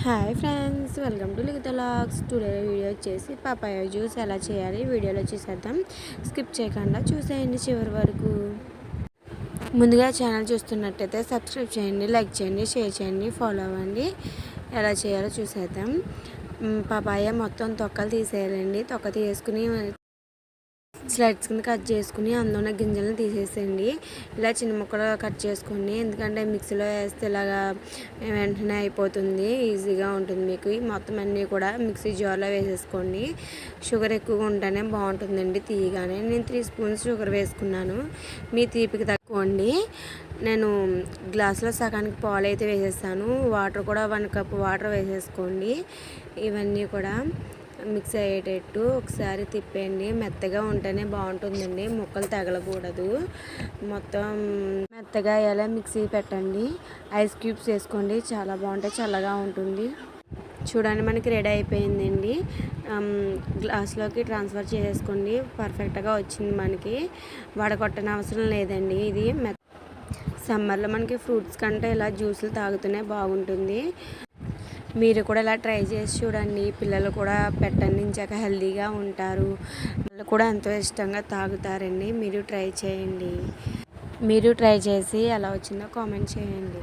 Hi friends, welcome to Likhitha vlogs. Today video వచ్చేసి papaya juice ఎలా చేయాలి వీడియోలో చూసేద్దాం. స్కిప్ చేయకుండా చూసేయండి చివరి వరకు. ముందుగా ఛానల్ చూస్తున్నట్టయితే సబ్స్క్రైబ్ చేయండి, లైక్ చేయండి, షేర్ చేయండి, ఫాలో అవ్వండి. ఎలా చేయాలో చూసేద్దాం. పపాయ మొత్తం తొక్కలు తీసేయాలండి. తొక్క తీసుకుని స్లైడ్స్ కింద కట్ చేసుకుని అందులో ఉన్న గింజలను తీసేసేయండి. ఇలా చిన్న ముక్కలు కట్ చేసుకోండి, ఎందుకంటే మిక్సీలో వేస్తే ఇలాగా వెంటనే అయిపోతుంది, ఈజీగా ఉంటుంది మీకు. మొత్తం అన్నీ కూడా మిక్సీ జార్లో వేసేసుకోండి. షుగర్ ఎక్కువగా ఉంటేనే బాగుంటుందండి తీయగానే. నేను 3 స్పూన్స్ షుగర్ వేసుకున్నాను, మీ తీపికి తక్కువండి. నేను గ్లాసులో సగానికి పాలు అయితే వేసేస్తాను. వాటర్ కూడా 1 కప్ వాటర్ వేసేసుకోండి. ఇవన్నీ కూడా మిక్స్ అయ్యేటట్టు ఒకసారి తిప్పండి. మెత్తగా ఉంటేనే బాగుంటుందండి, ముక్కలు తగలకూడదు. మొత్తం మెత్తగా అయ్యేలా మిక్సీ పెట్టండి. ఐస్ క్యూబ్స్ వేసుకోండి, చాలా బాగుంటాయి, చల్లగా ఉంటుంది. చూడండి, మనకి రెడీ అయిపోయిందండి. గ్లాస్లోకి ట్రాన్స్ఫర్ చేసేసుకోండి. పర్ఫెక్ట్గా వచ్చింది మనకి, వడగొట్టని అవసరం లేదండి. ఇది సమ్మర్లో మనకి ఫ్రూట్స్ కంటే ఇలా జ్యూసులు తాగుతూనే బాగుంటుంది. మీరు కూడా ఇలా ట్రై చేసి చూడండి. పిల్లలు కూడా పెట్టండించాక హెల్తీగా ఉంటారు, వాళ్ళు కూడా ఎంతో ఇష్టంగా తాగుతారండి. మీరు ట్రై చేయండి. మీరు ట్రై చేసి ఎలా వచ్చిందో కామెంట్ చేయండి.